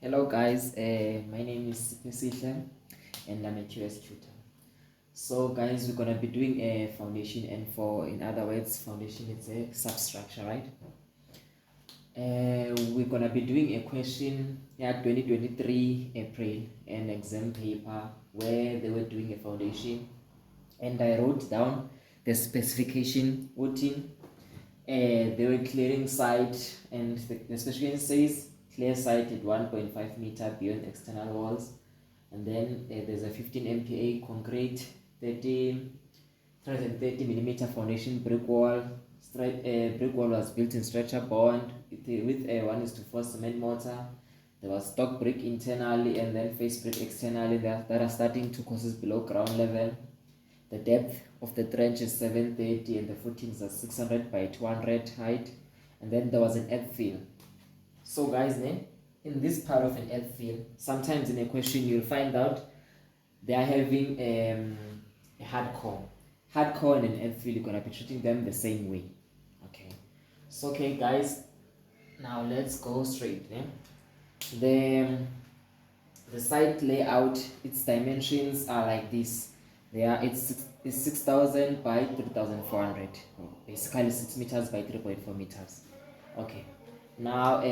Hello guys, my name is succed and I'm a QS tutor. So guys, we're gonna be doing a foundation, and in other words, foundation is a substructure, right? We're gonna be doing a question 2023 April, an exam paper where they were doing a foundation, and I wrote down the specification routine. They were clearing site, and the specification says clear site at 1.5 meter beyond external walls, and then there's a 15 MPa concrete, 330 millimeter foundation brick wall. Brick wall was built in stretcher bond with a 1:4 cement mortar. There was stock brick internally and then face brick externally that are starting 2 courses below ground level. The depth of the trench is 730 and the footings are 600 by 200 height. And then there was an earth fill. So guys, in this part of an earth fill, sometimes in a question you'll find out they are having a hardcore. Hardcore and an earth fill, you're going to be treating them the same way. Okay. So okay guys, now let's go straight. The site layout, its dimensions are like this. It's 6,000 by 3,400, basically 6 meters by 3.4 meters. Okay, now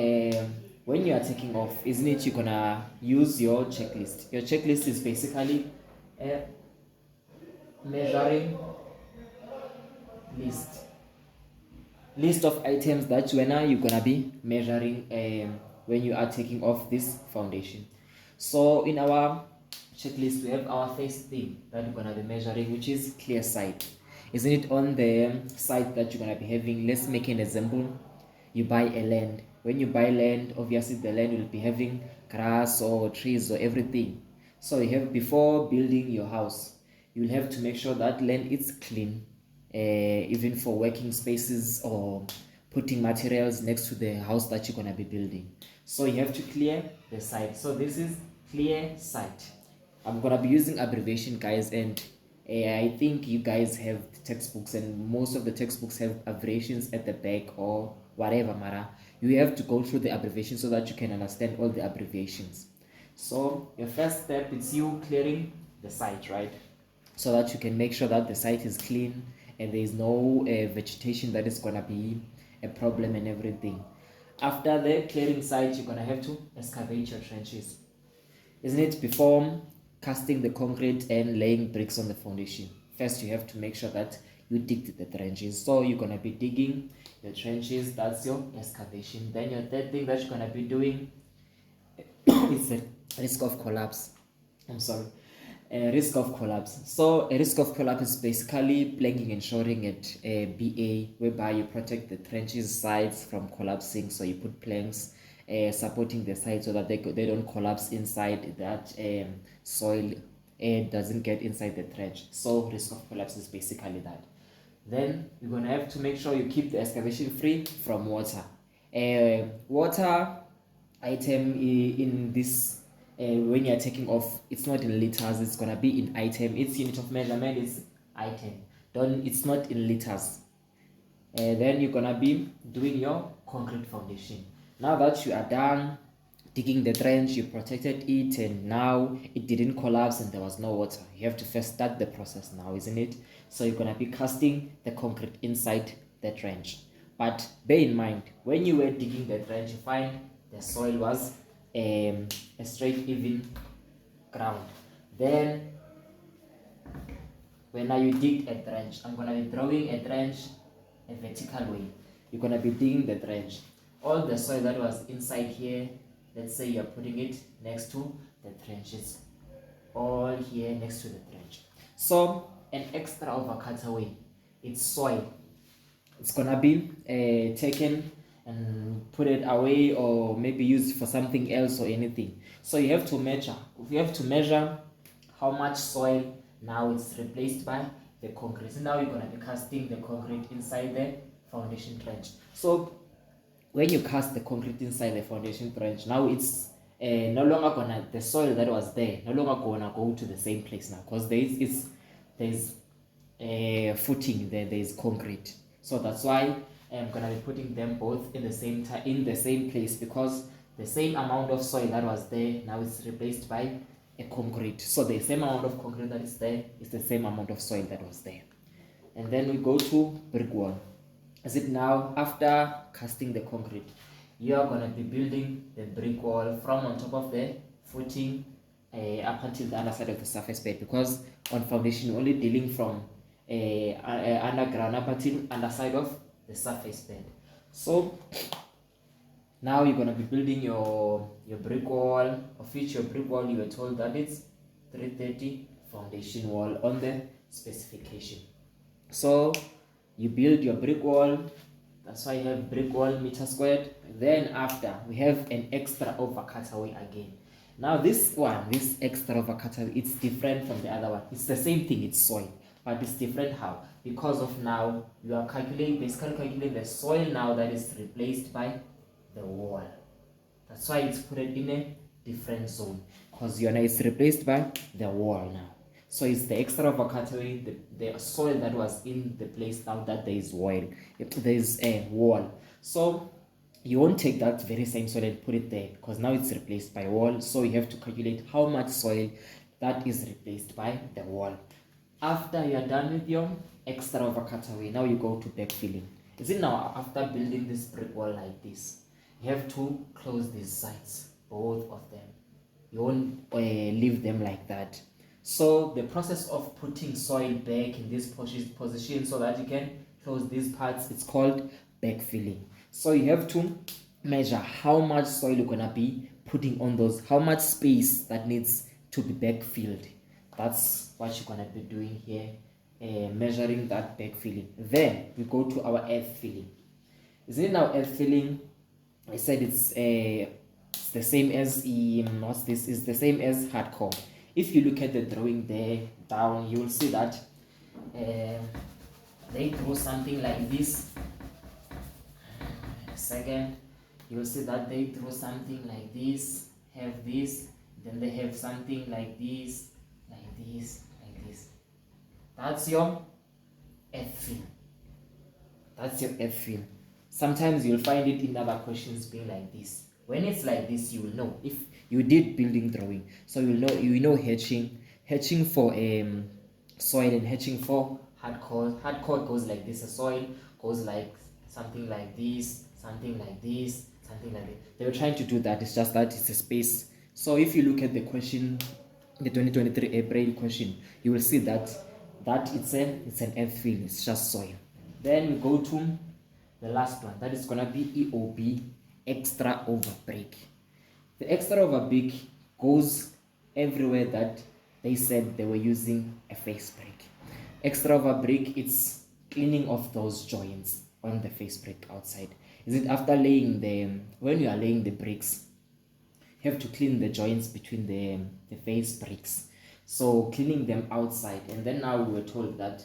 when you are taking off, isn't it, you're gonna use your checklist. Your checklist is basically a measuring list of items that you're gonna be measuring when you are taking off this foundation. So in our checklist, we have our first thing that we're gonna be measuring, which is clear site. Isn't it on the site that you're gonna be having? Let's make an example. You buy a land. When you buy land, obviously the land will be having grass or trees or everything. So you have, before building your house, you'll have to make sure that land is clean, even for working spaces or putting materials next to the house that you're gonna be building. So you have to clear the site. So this is clear site. I'm gonna be using abbreviation, guys, and I think you guys have textbooks, and most of the textbooks have abbreviations at the back or whatever, Mara. You have to go through the abbreviation so that you can understand all the abbreviations. So your first step is you clearing the site, right? So that you can make sure that the site is clean and there is no vegetation that is gonna be a problem and everything. After the clearing site, you're gonna have to excavate your trenches, isn't it? Before casting the concrete and laying bricks on the foundation, first you have to make sure that you dig the trenches. So you're gonna be digging the trenches, that's your excavation. Then your third thing that you're gonna be doing is the risk of collapse. Risk of collapse. So a risk of collapse is basically planking and shoring at BA, whereby you protect the trenches sides from collapsing. So you put planks supporting the side so that they don't collapse inside, that soil doesn't get inside the trench. So risk of collapse is basically that. Then you're gonna have to make sure you keep the excavation free from water. Water item in this, when you're taking off, it's not in liters, it's gonna be in item. Its unit of measurement is item. It's not in liters. Then you're gonna be doing your concrete foundation. Now that you are done digging the trench, you protected it, and now it didn't collapse and there was no water, you have to first start the process now, isn't it? So you're gonna be casting the concrete inside the trench. But bear in mind, when you were digging the trench, you find the soil was a straight, even ground. Then when now you dig a trench, I'm gonna be drawing a trench a vertical way. You're gonna be digging the trench. All the soil that was inside here, let's say you're putting it next to the trenches, all here next to the trench. So an extra overcut away, it's soil. It's gonna be taken and put it away, or maybe used for something else or anything. So you have to measure how much soil now it's replaced by the concrete. So now you're gonna be casting the concrete inside the foundation trench. So when you cast the concrete inside the foundation trench, now it's no longer gonna, the soil that was there no longer gonna go to the same place now, because there's a footing there, there's concrete. So that's why I'm gonna be putting them both in the same place, because The same amount of soil that was there, now it's replaced by a concrete. So the same amount of concrete that is there is the same amount of soil that was there. And then we go to brick wall. As it now, after casting the concrete, you are going to be building the brick wall from on top of the footing up until the underside of the surface bed, because on foundation you're only dealing from underground up until underside of the surface bed. So now you're going to be building your brick wall, of which your brick wall you were told that it's 330 foundation wall on the specification. So you build your brick wall, that's why you have brick wall meter squared. Then after, we have an extra over cutaway again. Now this one, this extra over cutaway, it's different from the other one. It's the same thing, it's soil, but it's different how? Because of now, you are basically calculating the soil now that is replaced by the wall. That's why it's put it in a different zone, because it's replaced by the wall now. So it's the extra over cutaway, the soil that was in the place now that there is a wall. So you won't take that very same soil and put it there, because now it's replaced by wall. So you have to calculate how much soil that is replaced by the wall. After you are done with your extra over cutaway, now you go to backfilling. Is it now after building this brick wall like this, you have to close these sides, both of them. You won't leave them like that. So the process of putting soil back in this position so that you can close these parts, it's called backfilling. So you have to measure how much soil you're gonna be putting on those, how much space that needs to be backfilled. That's what you're gonna be doing here, measuring that backfilling. Then we go to our earth filling. Isn't it now earth filling? I said it's the same as It's the same as hardcore. If you look at the drawing there down, you will see that they draw something like this. Second, you will see that they draw something like this, have this, then they have something like this, like this, like this. That's your earth fill. That's your earth fill. Sometimes you'll find it in other questions being like this. When it's like this, you will know. If you did building drawing, so you know hatching for soil and hatching for hardcore. Hardcore goes like this. A soil goes like something like this, something like this, something like that. They were trying to do that. It's just that it's a space. So if you look at the question, the 2023 April question, you will see that it's an earth fill. It's just soil. Then we go to the last one. That is gonna be EOB, extra over brick. The extra over brick goes everywhere that they said they were using a face brick. Extra over brick, it's cleaning off those joints on the face brick outside. Is it after laying when you are laying the bricks, you have to clean the joints between the face bricks. So cleaning them outside, and then now we were told that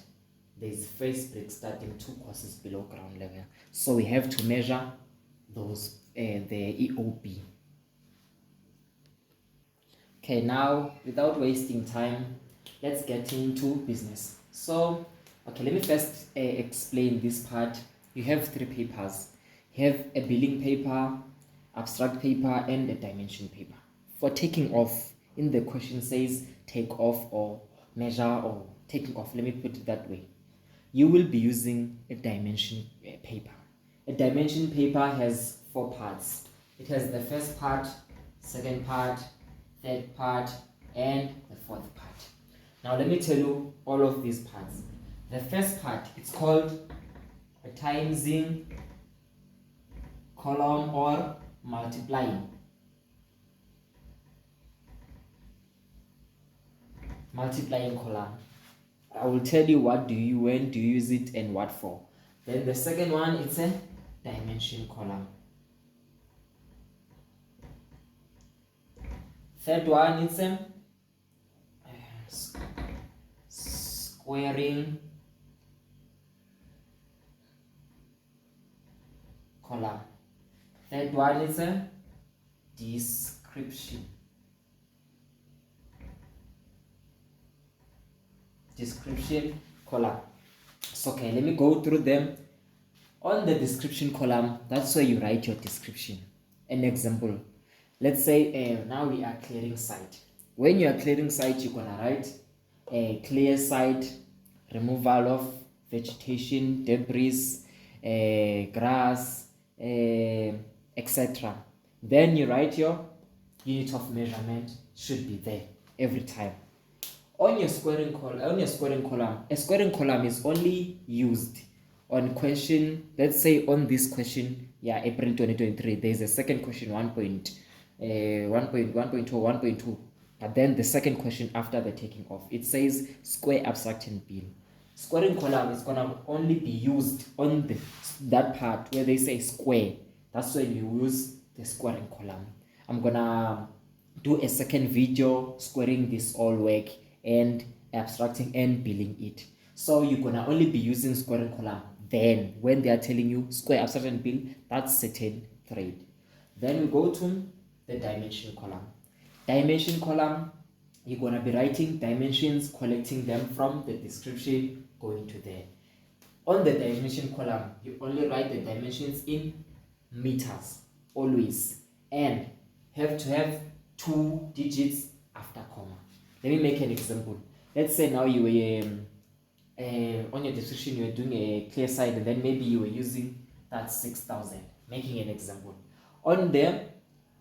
there's face bricks starting 2 courses below ground level. So we have to measure those the EOB. Okay, now without wasting time, let's get into business. So, okay, let me first explain this part. You have 3 papers. You have a billing paper, abstract paper, and a dimension paper. For taking off, in the question says take off or measure or taking off. Let me put it that way. You will be using a dimension paper. A dimension paper has 4 parts. It has the first part, second part, third part, and the 4th part. Now let me tell you all of these parts. The first part, it's called a timesing column or multiplying column. I will tell you when do you use it and what for. Then the second one, it's a dimension column. Third one, it's a squaring column. Third one is a description column. So okay, let me go through them. On the description column, that's where you write your description. An example, Let's say now we are clearing site. When you are clearing site, you're gonna write clear site, removal of vegetation, debris, grass, etc. Then you write your unit of measurement should be there every time. On your squaring column, a squaring column is only used on question. Let's say on this question, yeah, April 2023, there's a second question 1.1.2, 1.2, but then the second question after the taking off, it says square, abstract, and bill. Squaring column is gonna only be used on that part where they say square. That's when you use the squaring column. I'm gonna do a second video squaring this all work and abstracting and billing it. So you're gonna only be using squaring column then when they are telling you square, abstract, and bill, that's certain thread. Then we go to the dimension column. Dimension column, you're gonna be writing dimensions, collecting them from the description, going to there. On the dimension column, you only write the dimensions in meters always, and have to have 2 digits after comma. Let me make an example. Let's say now you were on your description you were doing a clear side, and then maybe you were using that 6,000, making an example. On the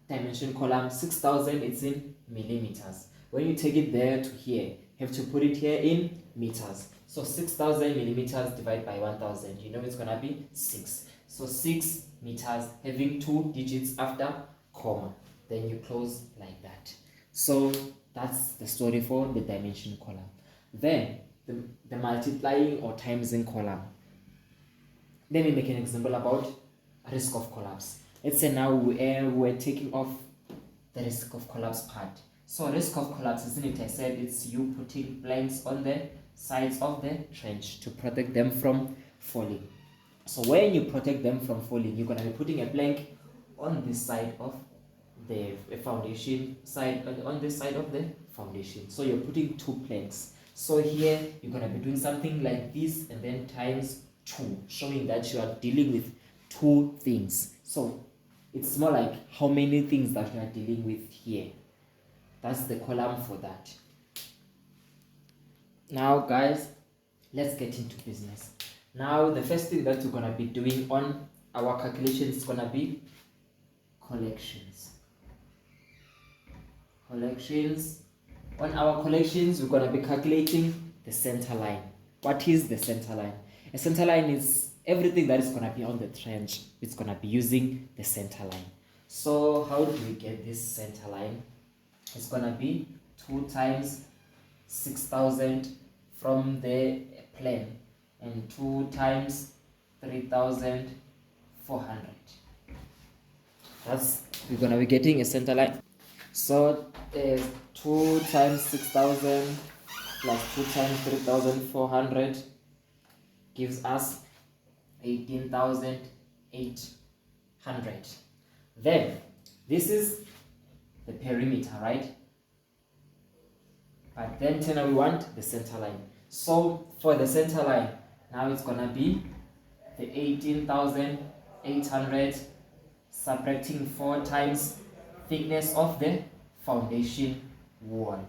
dimension column, 6,000, it's in millimeters. When you take it there to here, you have to put it here in meters. So 6,000 millimeters divided by 1,000, you know it's gonna be 6. So 6 meters having 2 digits after comma. Then you close like that. So that's the story for the dimension column. Then the multiplying or timesing column. Let me make an example about risk of collapse. Let's say now we're taking off the risk of collapse part. So risk of collapse, isn't it? I said it's you putting planks on the sides of the trench to protect them from falling. So when you protect them from falling, you're going to be putting a plank on this side of the foundation side, on this side of the foundation. So you're putting 2 planks. So here you're going to be doing something like this and then times 2, showing that you are dealing with 2 things. So it's more like how many things that you are dealing with here. That's the column for that. Now guys, let's get into business. Now the first thing that we're going to be doing on our calculation is going to be collections. On our collections, we're going to be calculating the center line. What is the center line? A center line is everything that is going to be on the trench. It's going to be using the center line. So how do we get this center line? It's going to be 2 times 6,000 from the plan and 2 times 3,400. That's, we're going to be getting a center line. So 2 times 6,000 plus 2 times 3,400 gives us 18,800. Then this is the perimeter, right? But then we want the center line. So for the center line, now it's gonna be the 18,800 subtracting 4 times thickness of the foundation wall.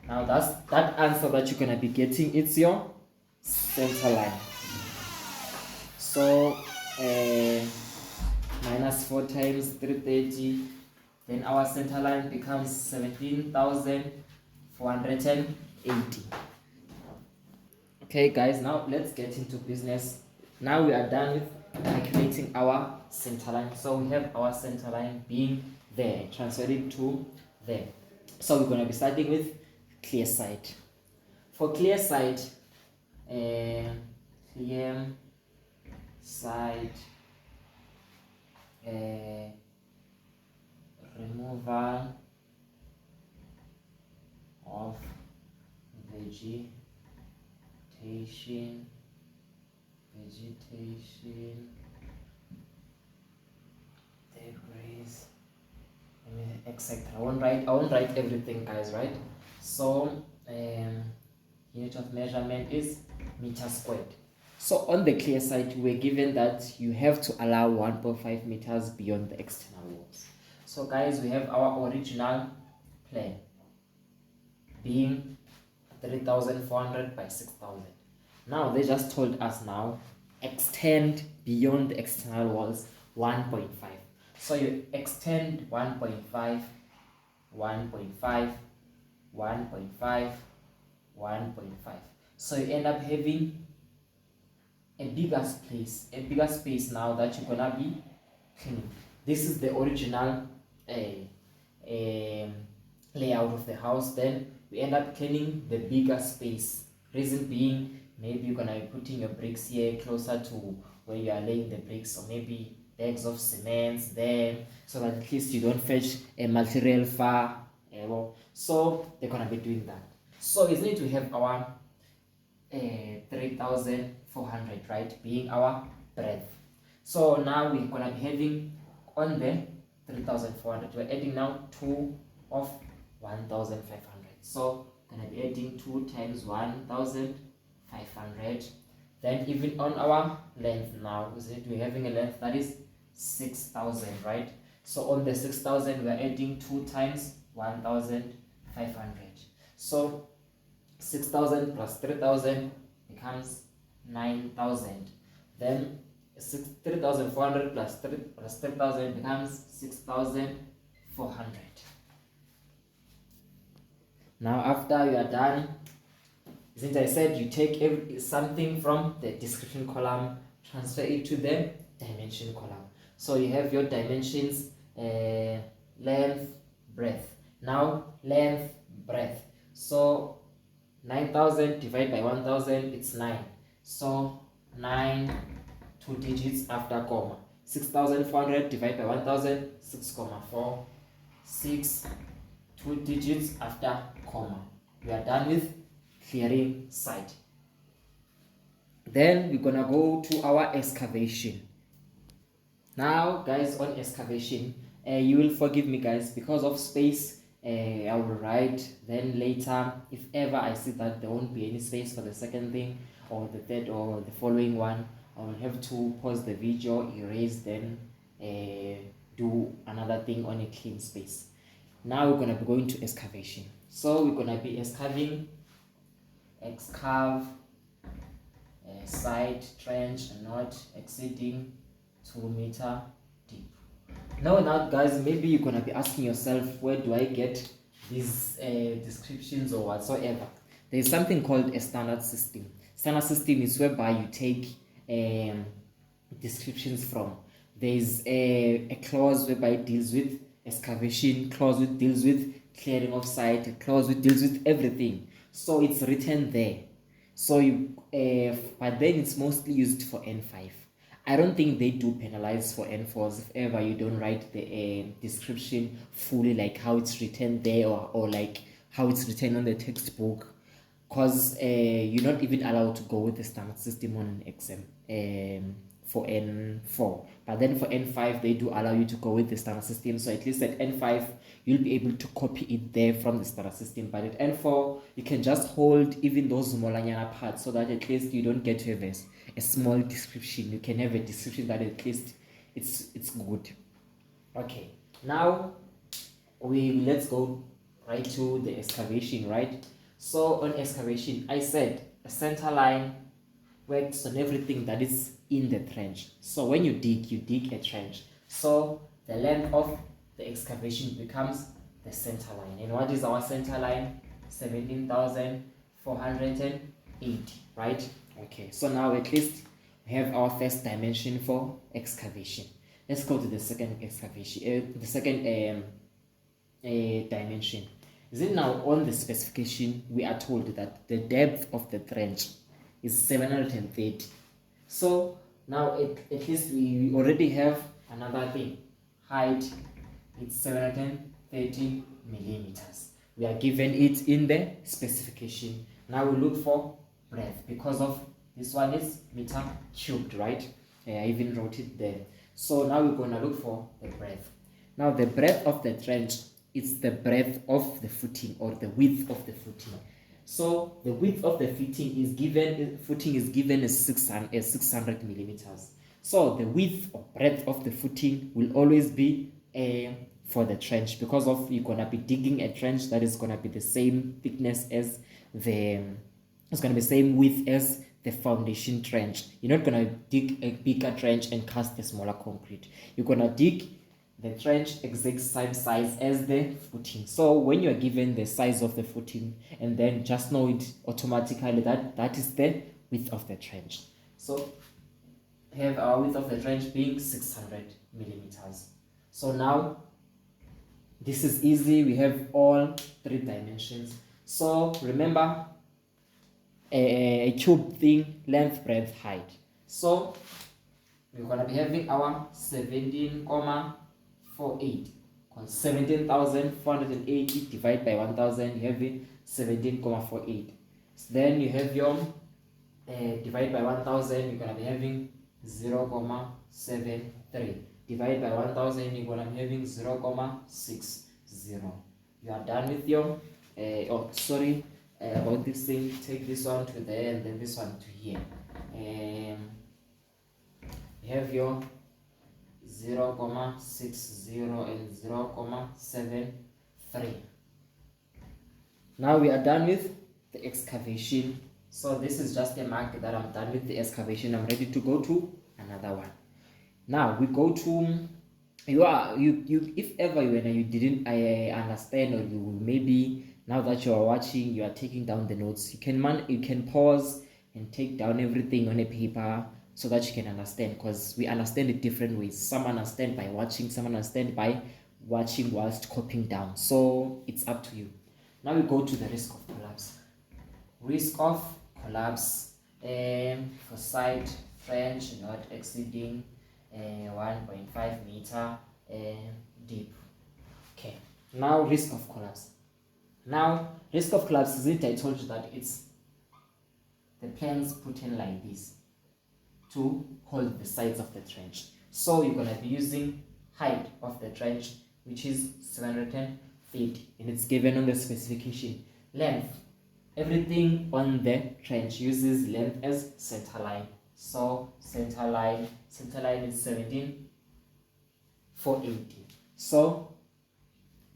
Now that's that answer that you're gonna be getting. It's your center line. So minus 4 times 330, then our center line becomes 17,480. Okay guys, now let's get into business. Now we are done with calculating our center line. So we have our center line being there, transferring to there. So we're going to be starting with clear site. For clear site, clear site, removal of vegetation, debris, etc. I won't write everything, guys, right? So unit of measurement is meter squared. So on the clear site, we're given that you have to allow 1.5 meters beyond the external walls. So guys, we have our original plan being 3,400 by 6,000. Now they just told us now extend beyond the external walls 1.5. So you extend 1.5, 1.5, 1.5, 1.5. So you end up having a bigger space now that you're gonna be cleaning. This is the original layout of the house. Then we end up cleaning the bigger space. Reason being, maybe you're gonna be putting your bricks here closer to where you are laying the bricks, or maybe bags of cements there, so that at least you don't fetch a material far. So they're gonna be doing that. So it's need to have our 3,400, right, being our breadth. So now we're gonna be having on the 3,400, we're adding now 2 of 1,500. So gonna be adding 2 times 1,500. Then even on our length now, we're having a length that is 6,000, right? So on the 6,000 we're adding 2 times 1,500. So 6,000 plus 3,000 becomes 9,000. Then 3,400 plus 3,000 becomes 6,400. Now after you are done, since I said you take something from the description column, transfer it to the dimension column. So you have your dimensions, length, breadth. Now length, breadth. So 9,000 divided by 1,000, it's 9. So 9, 2 digits after comma. 6,400 divided by 1,000, 6,4. 6, 2 digits after comma. We are done with clearing site. Then we're gonna go to our excavation. Now guys, on excavation, you will forgive me guys, because of space, I will write, then later if ever I see that there won't be any space for the second thing or the third or the following one, I will have to pause the video, erase, then do another thing on a clean space. Now we're gonna be going to excavation. So we're gonna be excavate site, trench, not exceeding 2 meter deep. Now guys, maybe you're gonna be asking yourself, where do I get these descriptions or whatsoever? There's something called a standard system. Standard system is whereby you take descriptions from. There's a clause whereby it deals with excavation, clause which deals with clearing of site, a clause which deals with everything. So it's written there. So but then it's mostly used for N5. I don't think they do penalize for N4s if ever you don't write the description fully, like how it's written there, or like how it's written on the textbook, because you're not even allowed to go with the standard system on an exam for N4. But then for N5 they do allow you to go with the standard system, so at least at N5 you'll be able to copy it there from the standard system. But at N4 you can just hold even those smallanyana parts, so that at least you don't get to have a small description. You can have a description that at least it's good. Okay, now let's go right to the excavation, right? So on excavation, I said a center line works on everything that is in the trench. So when you dig a trench, so the length of the excavation becomes the center line. And what is our center line? 17,480, right? Okay, so now at least we have our first dimension for excavation. Let's go to the second excavation, the second dimension. Is it now on the specification we are told that the depth of the trench is 730. So now at least we already have another thing. Height, it's 730 millimeters. We are given it in the specification. Now we look for breadth, because of this one is meter cubed, right? I even wrote it there. So now we're gonna look for the breadth. Now the breadth of the trench is the breadth of the footing, or the width of the footing. So the width of the footing is given as 600 millimeters. So the width or breadth of the footing will always be for the trench, because of you're gonna be digging a trench that is gonna be the same thickness as it's gonna be the same width as the foundation trench. You're not gonna dig a bigger trench and cast the smaller concrete. You're gonna dig the trench exact same size as the footing. So when you're given the size of the footing, and then just know it automatically that is the width of the trench. So have our width of the trench being 600 millimeters. So now this is easy. We have all three dimensions. So remember, a cube thing, length, breadth, height. So we're gonna be having our 17,48. 17,480 divided by 1,000. You have 17,48. So then you have your divided by 1,000. You're gonna be having 0,73. Divided by 1,000. You're gonna be having 0,60. You are done with your about this thing. Take this one to there and then this one to here. You have your 0,60 and 0,73. Now we are done with the excavation. So this is just a mark that I'm done with the excavation. I'm ready to go to another one. Now we go to if ever when you didn't understand, or you maybe now that you are watching, you are taking down the notes, you can pause and take down everything on a paper so that you can understand, because we understand it different ways. Some understand by watching, some understand by watching whilst copying down. So it's up to you. Now we go to the risk of collapse. Risk of collapse for site trench not exceeding 1.5 meter deep. Okay, now risk of collapse. Now risk of collapse is it, I told you that it's the planks put in like this to hold the sides of the trench. So you're gonna be using height of the trench, which is 700 feet, and it's given on the specification. Length, everything on the trench uses length as center line. So center line is 17,480. So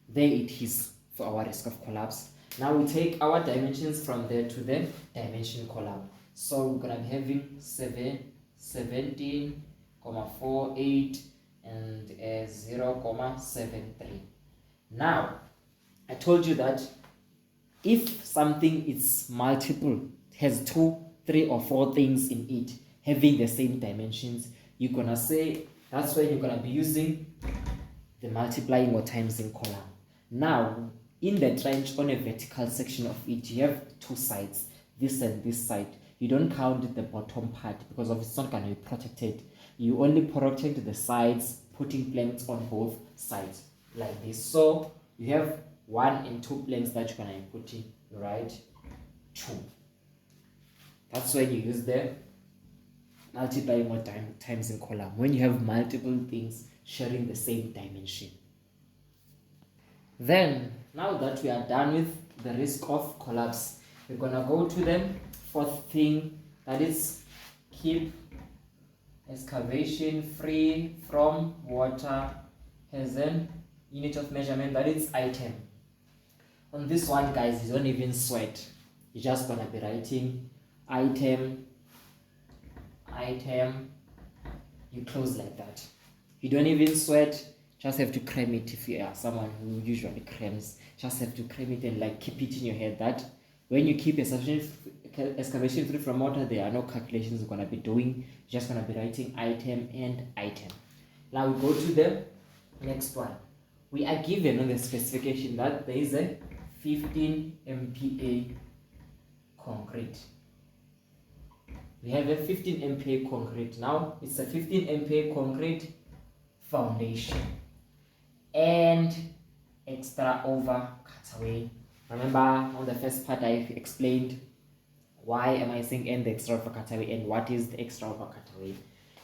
there it is for our risk of collapse. Now we take our dimensions from there to the dimension column. So we're gonna be having 17,48 and 0,73. Now I told you that if something is multiple, has 2, 3, or 4 things in it having the same dimensions, you're gonna say that's when you're gonna be using the multiplying or timesing column. Now in the trench, on a vertical section of it, you have 2 sides, this and this side. You don't count the bottom part because of it's not going to be protected. You only protect the sides, putting planks on both sides like this. So you have 1 and 2 planks that you're going to be putting, right? 2. That's when you use the multiplying or times in column, when you have multiple things sharing the same dimension. Then now that we are done with the risk of collapse, we're gonna go to the 4th thing, that is keep excavation free from water, has an unit of measurement, that is item. On this one, guys, you don't even sweat. You're just gonna be writing item, you close like that. You don't even sweat, just have to cram it. If you are someone who usually crams, just have to cram it and like keep it in your head that when you keep excavation free from water, there are no calculations you're gonna be doing. You're just gonna be writing item and item. Now we go to the next one. We are given on the specification that there is a 15 MPa concrete. We have a 15 MPa concrete. Now it's a 15 MPa concrete foundation and extra over cutaway. Remember on the first part I explained why am I saying and the extra over cutaway and what is the extra over cutaway.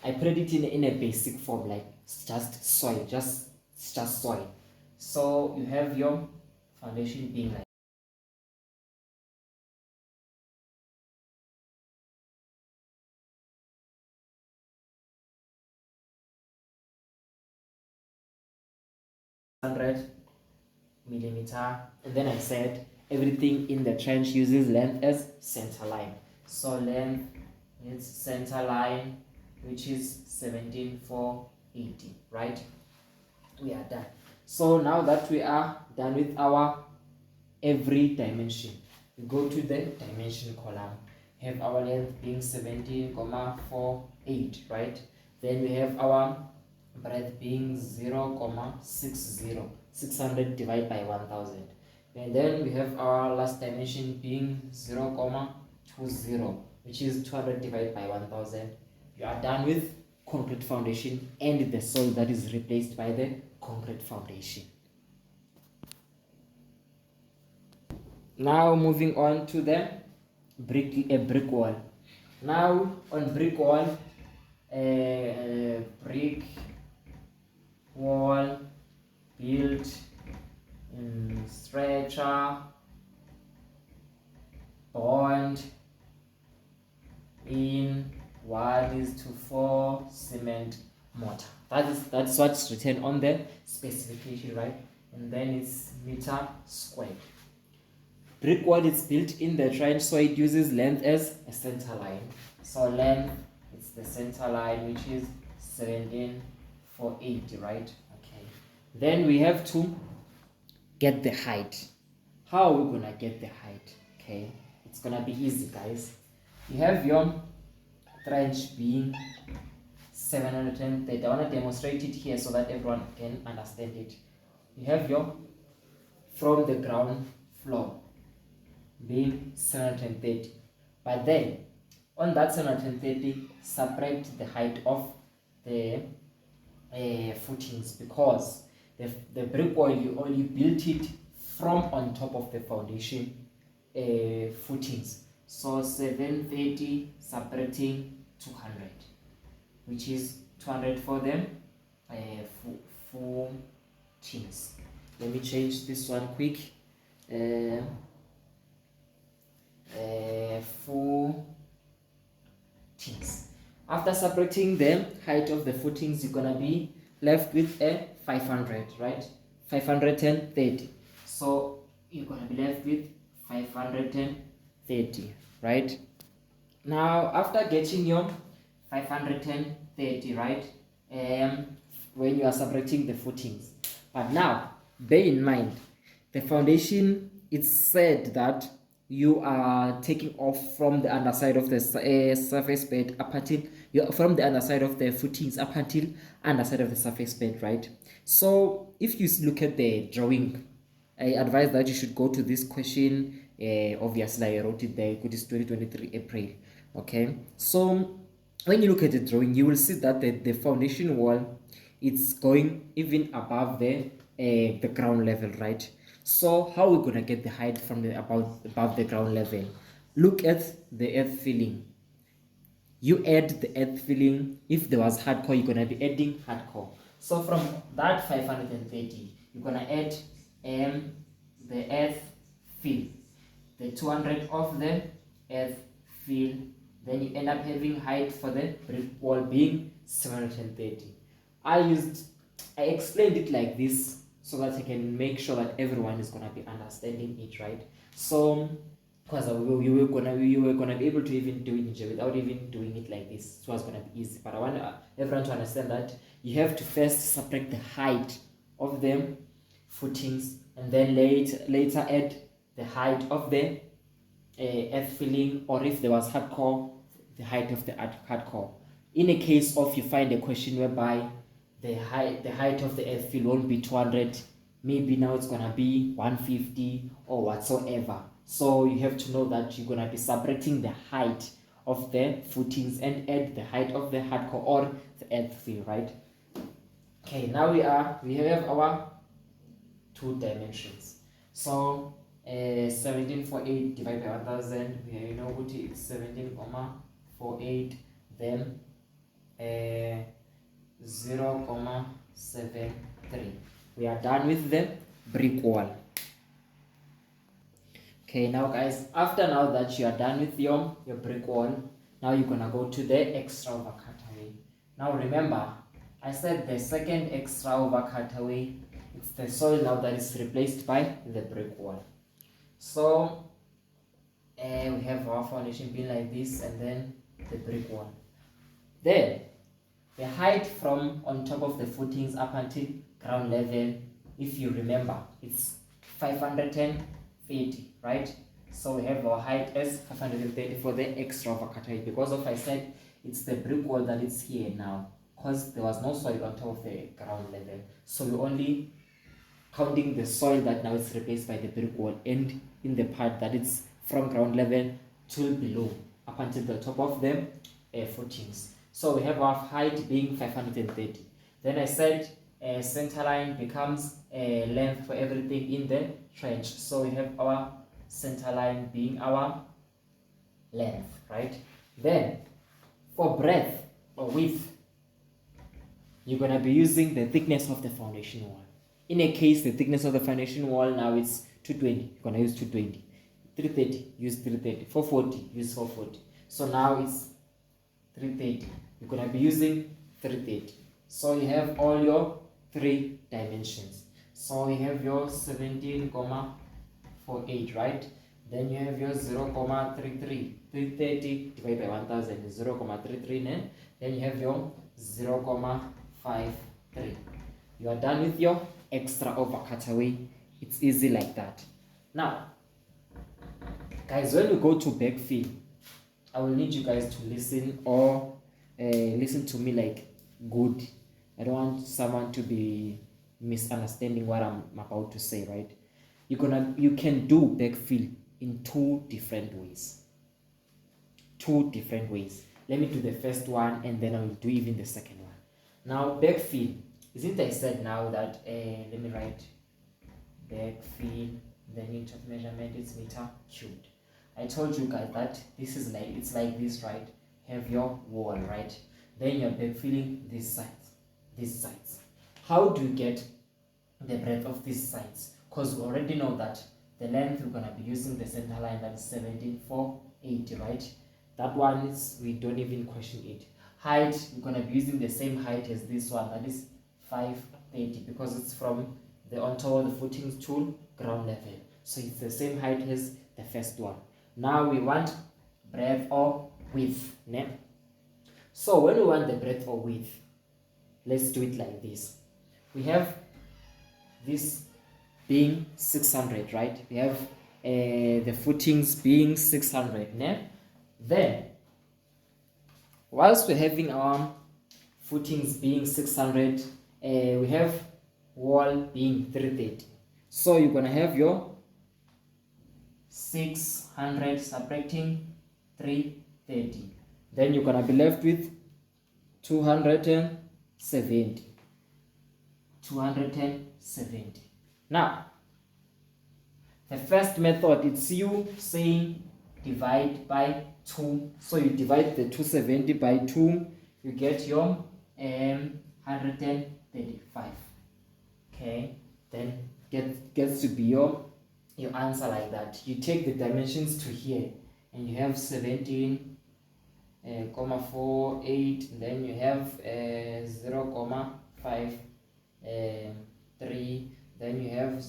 I put it in a basic form, like it's just soil, just soil. So you have your foundation being like millimeter, and then I said everything in the trench uses length as center line. So length is center line, which is 17,480, right? We are done. So now that we are done with our every dimension, we go to the dimension column. Have our length being 17,48, right? Then we have our breadth being 0,60, 600 divided by 1000. And then we have our last dimension being 0,20, which is 200 divided by 1000. You are done with concrete foundation and the soil that is replaced by the concrete foundation. Now moving on to the brick wall. Now on brick wall, brick wall built in stretcher, bond in 1:4 cement mortar. That's what's written on the specification, right? And then it's meter squared. Brick wall is built in the trench, so it uses length as a center line. So length, it's the center line, which is 17,480, right? Okay. Then we have to get the height. How are we gonna get the height? Okay, it's gonna be easy, guys. You have your trench being 730. I want to demonstrate it here so that everyone can understand it. You have your from the ground floor being 730, but then on that 730 subtract the height of the footings, because the brick wall you only built it from on top of the foundation footings. So 730 subtracting 200, which is 200 for them footings. Let me change this one quick. Footings. After subtracting the height of the footings, you're gonna be left with a 500, right? 530. So you're gonna be left with 530, right? Now after getting your 530, right, when you are subtracting the footings, but now bear in mind the foundation, it's said that you are taking off from the underside of the surface bed up until from the underside of the footings up until underside of the surface bed, right? So if you look at the drawing, I advise that you should go to this question. Obviously I wrote it there. It is 2023 April. Okay, so when you look at the drawing, you will see that the foundation wall, it's going even above the ground level, right? So how are we gonna get the height from the above the ground level? Look at the earth filling. You add the earth filling. If there was hardcore, you're gonna be adding hardcore. So from that 530, you're gonna add the earth fill, the 200 of the earth fill. Then you end up having height for the brick wall being 730. I explained it like this so that I can make sure that everyone is gonna be understanding it, right? So because you were gonna be able to even do it without even doing it like this. So it's gonna be easy. But I want everyone to understand that you have to first subtract the height of the footings, and then later add the height of the earth filling, or if there was hardcore, the height of the hardcore. In a case of you find a question whereby the height of the earth fill won't be 200, maybe now it's gonna be 150 or whatsoever. So you have to know that you're gonna be subtracting the height of the footings and add the height of the hardcore or the earth fill, right? Okay, now we have our two dimensions. So 1748 divided by 1000, we know what is 17,48, then 0,73. We are done with the brick wall. Okay, now guys, after now that you are done with your brick wall, now you're gonna go to the extra over cutaway. Now remember, I said the second extra over cutaway It's the soil now that is replaced by the brick wall. So we have our foundation being like this, and then the brick wall. Then the height from on top of the footings up until ground level, if you remember, it's 530, right? So we have our height as 530 for the extra overcut height, because of I said it's the brick wall that is here now, because there was no soil on top of the ground level. So we're only counting the soil that now is replaced by the brick wall, and in the part that it's from ground level to below up until the top of the footings. So we have our height being 530. Then I said center line becomes length for everything in the trench. So we have our center line being our length, right? Then for breadth or width, you're gonna be using the thickness of the foundation wall. In a case, the thickness of the foundation wall now is 220. You're gonna use 220. 330, use 330. 440, use 440. So now it's 330. You're gonna be using 330. So you have all your 3 dimensions. So you have your 17,48, right? Then you have your 0,33. 330 divided by 1000 is 0,33. Then you have your 0,53. You are done with your extra over cutaway. It's easy like that. Now, guys, when we go to backfill, I will need you guys to listen, or listen to me like good. I don't want someone to be misunderstanding what I'm about to say, right? You can do backfill in 2 different ways. 2 different ways. Let me do the first one, and then I will do even the second one. Now, backfill, isn't I said now that let me write backfill, the unit of measurement is meter cubed. I told you guys that this is like, it's like this, right? Have your wall, right? Then you're backfilling these sides. How do you get the breadth of these sides? Because we already know that the length we're gonna be using the center line, that is 17,480, right? That one is, we don't even question it. Height, we're gonna be using the same height as this one, that is 530, because it's from the on top of the footings to ground level. So it's the same height as the first one. Now we want breadth or width. Ne? So when we want the breadth or width, let's do it like this. We have this being 600, right? We have the footings being 600. Ne? Then, whilst we're having our footings being 600, we have wall being 330. So you're gonna have your 600 subtracting 330. Then you're gonna be left with 270. 270. Now, the first method, it's you saying divide by 2. So you divide the 270 by 2, you get your 135. Okay, then gets to be your answer like that. You take the dimensions to here, and you have 17,48, then you have 0,53, then you have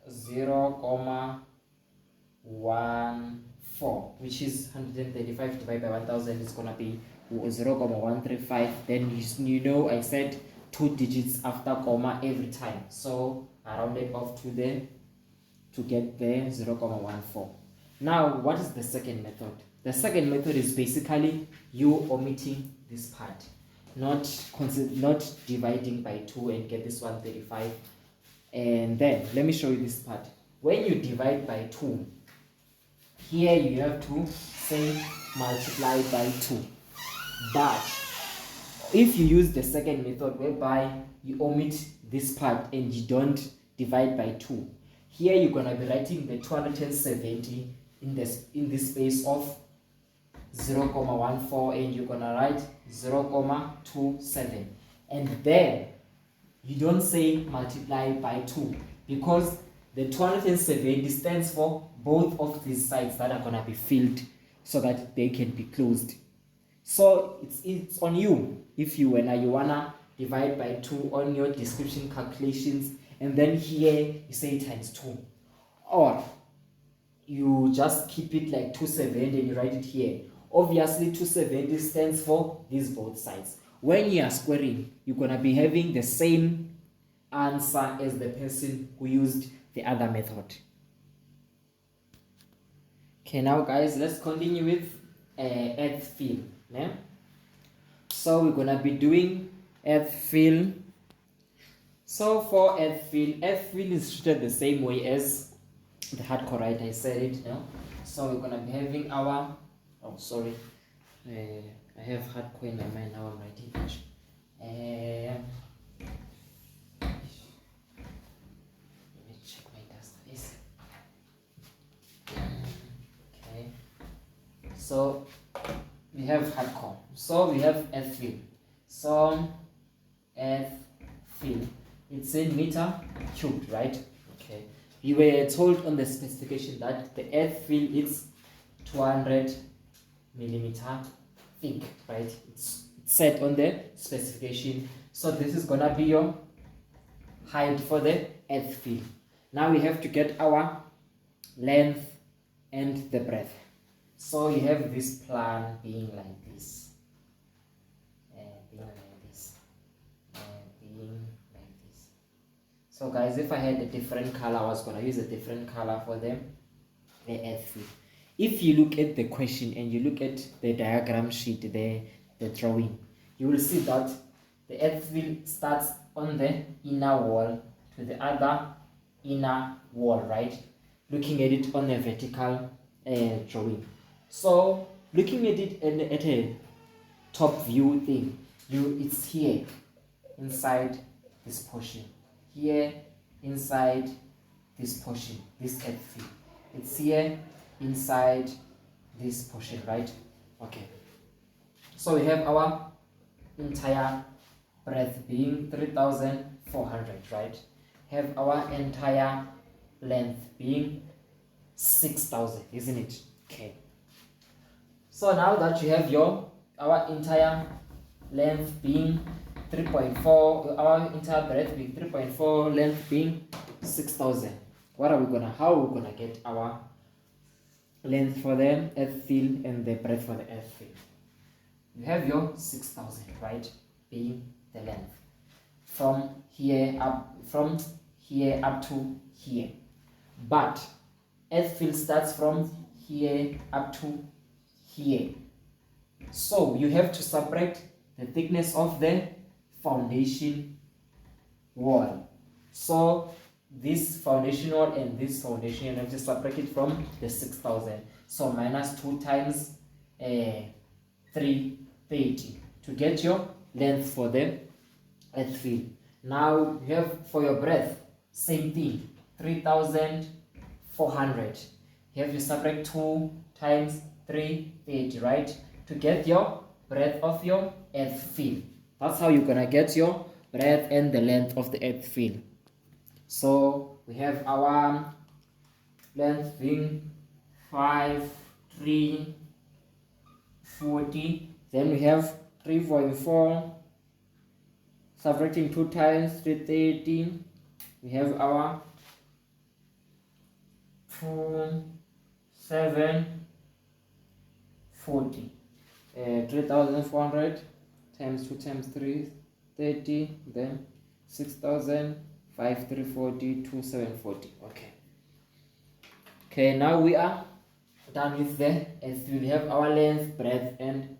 0,14, which is 135 divided by 1000 is gonna be 0,135. Then you know I said 2 digits after comma every time, so I rounded off to get the 0,14. Now, what is the second method? The second method is basically you omitting this part, not dividing by 2 and get this 135. And then let me show you this part. When you divide by 2, here you have to say multiply by 2. But if you use the second method, whereby you omit this part and you don't divide by 2, here you're gonna be writing the 270 in this space of 0,14, and you're gonna write 0,27, and then you don't say multiply by 2, because the 270 stands for both of these sides that are gonna be filled so that they can be closed. So it's on you if you wanna divide by 2 on your description calculations and then here you say times 2, or you just keep it like 270 and you write it here. Obviously 270 stands for these both sides. When you are squaring, you're gonna be having the same answer as the person who used the other method. Okay, now guys, let's continue with earth fill. Yeah? So we're gonna be doing earth fill. So for earth fill is treated the same way as the hardcore, right? I said it. You know? So we're gonna be having our, oh sorry, I have hardcore in my mind now. I'm writing it. Let me check my database. Okay. So we have hardcore. So we have earth fill. So earth fill, it's in meter cubed, right? Okay. You were told on the specification that the earth fill is 200 millimeter thick, right? It's set on the specification. So this is gonna be your height for the earth fill. Now we have to get our length and the breadth. So you have this plan being like this, being like this. So guys, if I had a different color, I was gonna use a different color for them, the earth fill. If you look at the question and you look at the diagram sheet, the drawing, you will see that the earth fill starts on the inner wall to the other inner wall, right? Looking at it on a vertical drawing. So looking at it at a top view thing, it's here inside this portion. Here inside this portion, this earth fill. It's here inside this portion, right? Okay. So we have our entire breadth being 3,400, right? Have our entire length being 6,000, isn't it? Okay. So now that you have our entire length being 3.4, our entire breadth being 3.4, length being 6,000. How are we gonna get our length for the earth fill and the breadth for the earth fill? You have your 6,000, right? Being the length from here up to here. But earth fill starts from here up to here. So you have to separate the thickness of the foundation wall. So this foundation wall and this foundation, you have to separate it from the 6,000. So minus 2 times 330 to get your length for the earth fill. Now you have for your breadth, same thing, 3,400. You have to separate 2 times 330, right? To get your breadth of your earth fill. That's how you're gonna get your breadth and the length of the earth fill. So we have our length being 5,340. Then we have 3.4. Subtracting 2 times 330. We have our 2,740. 3,400 times 2 times 330, then 6,000, 5,340, 2,740. Okay, now we are done with the earth. We have our length, breadth, and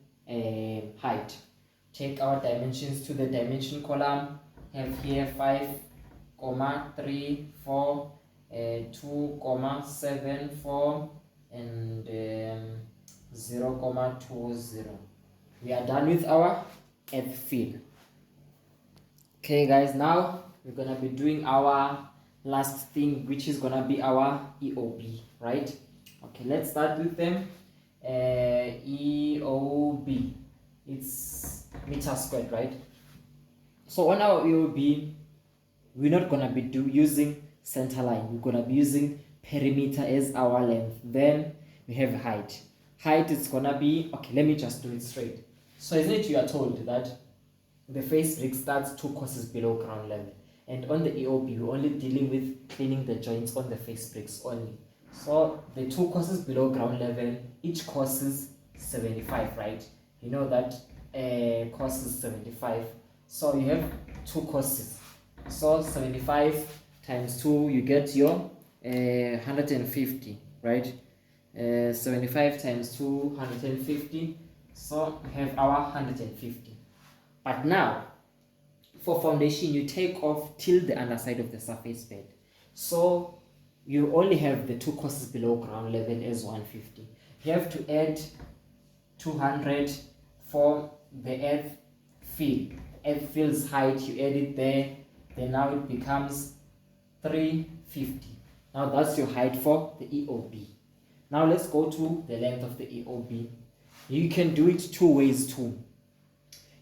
height. Take our dimensions to the dimension column. Have here 5,34, 2,74, and 0,20. We are done with our earth fill. Okay guys, now we're gonna be doing our last thing, which is gonna be our EOB, right? Okay, let's start with them. EOB, it's meter squared, right? So on our EOB, we're not gonna be using center line. We're gonna be using perimeter as our length. Then we have height. Height is gonna be, okay, let me just do it straight. So isn't it you are told that the face brick starts 2 courses below ground level, and on the EOB we're only dealing with cleaning the joints on the face bricks only. So the two courses below ground level, each course is 75, right? You know that course is 75, so you have two courses, so 75 times 2, you get your 150, right? 75 times 2, 150, so we have our 150. But now for foundation, you take off till the underside of the surface bed, so you only have the two courses below ground level as 150. You have to add 200 for the earth fill. Earth fill's height, you add it there, then now it becomes 350. Now that's your height for the EOB. Now let's go to the length of the EOB. You can do it two ways too.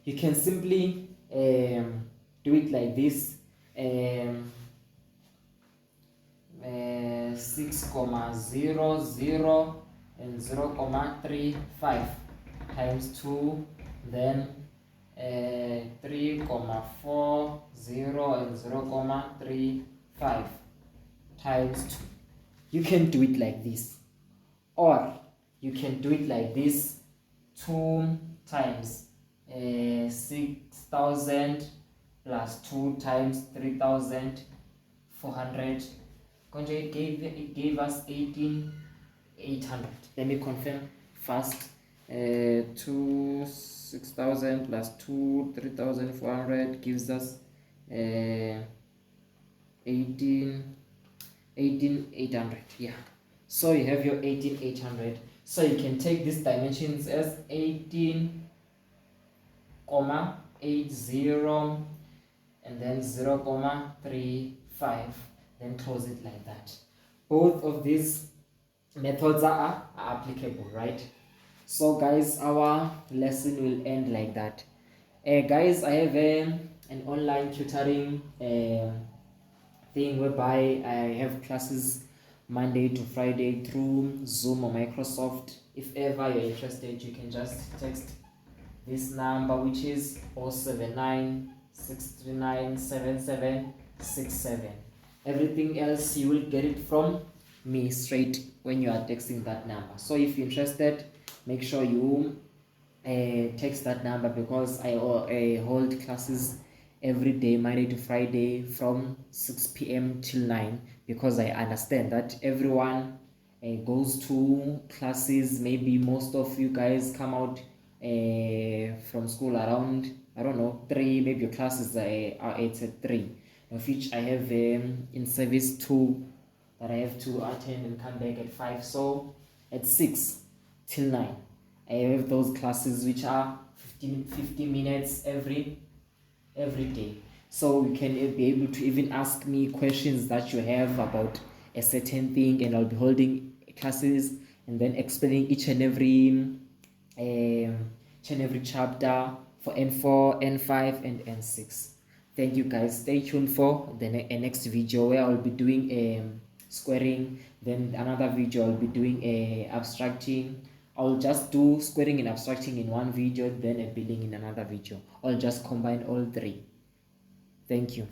You can simply do it like this, 6,00 and 0,35 times 2, then 3,40 and 0,35 times 2. You can do it like this, or you can do it like this, 2 times 6,000 plus 2 times 3,400. It gave us 18,800. Let me confirm fast. 6,000 plus 2 3,400 gives us 18,800. Yeah, so you have your 18,800. So you can take these dimensions as 18,80 and then 0,35, then close it like that. Both of these methods are applicable, right? So guys, our lesson will end like that. Guys, I have an online tutoring thing whereby I have classes Monday to Friday through Zoom or Microsoft. If ever you're interested, you can just text this number, which is 079 639 7767. Everything else you will get it from me straight when you are texting that number. So if you're interested, make sure you text that number, because I hold classes every day, Monday to Friday, from 6 p.m. till 9, because I understand that everyone goes to classes. Maybe most of you guys come out from school around, I don't know, 3, maybe your classes are at 3, of which I have in service 2 that I have to attend and come back at 5. So at 6 till 9 I have those classes which are 50 minutes every day. So you can be able to even ask me questions that you have about a certain thing, and I'll be holding classes and then explaining each and every chapter for N4, N5 and N6. Thank you guys. Stay tuned for the next video, where I'll be doing squaring, then another video I'll be doing abstracting. I'll just do squaring and abstracting in one video, then a building in another video. I'll just combine all three. Thank you.